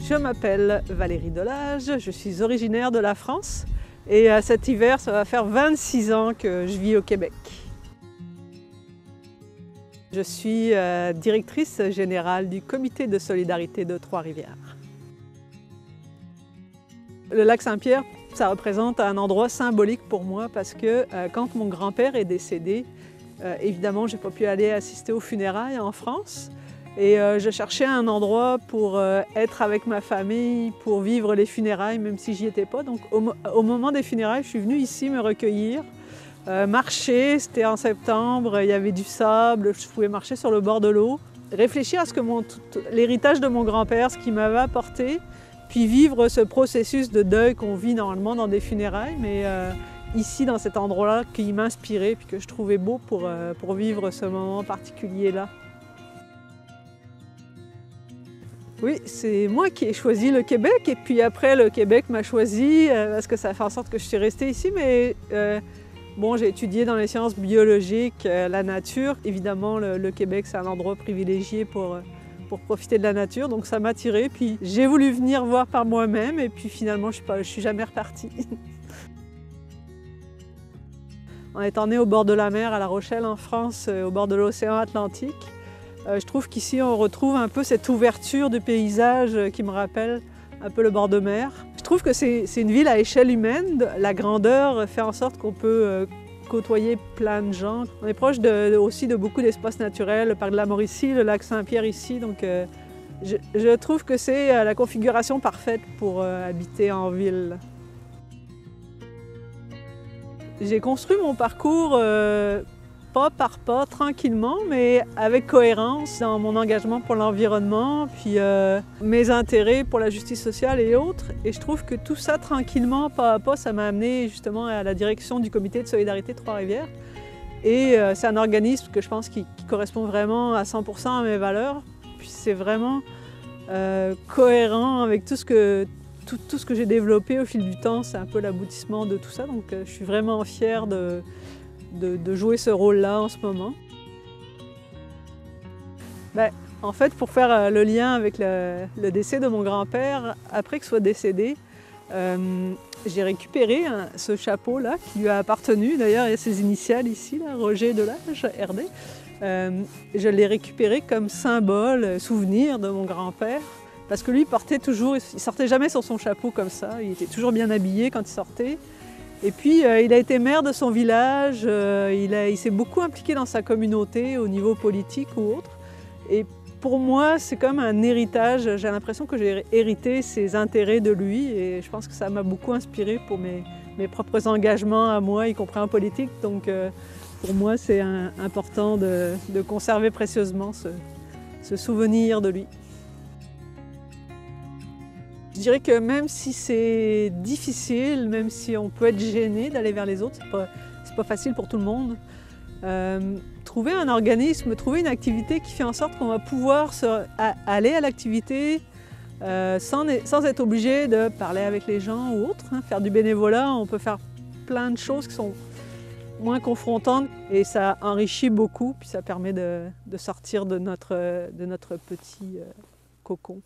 Je m'appelle Valérie Delage, je suis originaire de la France et cet hiver, ça va faire 26 ans que je vis au Québec. Je suis directrice générale du Comité de solidarité de Trois-Rivières. Le lac Saint-Pierre, ça représente un endroit symbolique pour moi parce que quand mon grand-père est décédé, évidemment, je n'ai pas pu aller assister aux funérailles en France. Et je cherchais un endroit pour être avec ma famille, pour vivre les funérailles, même si j'y étais pas. Donc au moment des funérailles, je suis venue ici me recueillir, marcher, c'était en septembre, il y avait du sable, je pouvais marcher sur le bord de l'eau, réfléchir à ce que l'héritage de mon grand-père, ce qu'il m'avait apporté, puis vivre ce processus de deuil qu'on vit normalement dans des funérailles, mais ici, dans cet endroit-là, qui m'inspirait, puis que je trouvais beau pour vivre ce moment particulier-là. Oui, c'est moi qui ai choisi le Québec et puis après le Québec m'a choisi parce que ça fait en sorte que je suis restée ici. Mais bon, j'ai étudié dans les sciences biologiques, la nature. Évidemment, le Québec, c'est un endroit privilégié pour profiter de la nature, donc ça m'a attirée. Puis j'ai voulu venir voir par moi-même et puis finalement, je suis jamais repartie. En étant née au bord de la mer à La Rochelle, en France, au bord de l'océan Atlantique, je trouve qu'ici, on retrouve un peu cette ouverture du paysage qui me rappelle un peu le bord de mer. Je trouve que c'est une ville à échelle humaine. La grandeur fait en sorte qu'on peut côtoyer plein de gens. On est proche aussi de beaucoup d'espaces naturels, le parc de la Mauricie, le lac Saint-Pierre ici. Donc, je trouve que c'est la configuration parfaite pour habiter en ville. J'ai construit mon parcours pas par pas, tranquillement, mais avec cohérence dans mon engagement pour l'environnement, puis mes intérêts pour la justice sociale et autres. Et je trouve que tout ça, tranquillement, pas à pas, ça m'a amené justement à la direction du Comité de solidarité de Trois-Rivières. Et c'est un organisme que je pense qui correspond vraiment à 100% à mes valeurs. Puis c'est vraiment cohérent avec tout ce que j'ai développé au fil du temps. C'est un peu l'aboutissement de tout ça. Donc je suis vraiment fière de jouer ce rôle-là en ce moment. En fait, pour faire le lien avec le décès de mon grand-père, après qu'il soit décédé, j'ai récupéré ce chapeau-là qui lui a appartenu. D'ailleurs, il y a ses initiales ici, là, Roger Delage, RD. Je l'ai récupéré comme symbole, souvenir de mon grand-père. Parce que lui, il sortait jamais sur son chapeau comme ça. Il était toujours bien habillé quand il sortait. Et puis, il a été maire de son village, il s'est beaucoup impliqué dans sa communauté au niveau politique ou autre. Et pour moi, c'est comme un héritage. J'ai l'impression que j'ai hérité ses intérêts de lui et je pense que ça m'a beaucoup inspirée pour mes propres engagements à moi, y compris en politique. Donc, pour moi, c'est important de conserver précieusement ce souvenir de lui. Je dirais que même si c'est difficile, même si on peut être gêné d'aller vers les autres, c'est pas facile pour tout le monde, trouver un organisme, trouver une activité qui fait en sorte qu'on va pouvoir aller à l'activité sans être obligé de parler avec les gens ou autre. Faire du bénévolat, on peut faire plein de choses qui sont moins confrontantes et ça enrichit beaucoup, puis ça permet de sortir de notre petit cocon.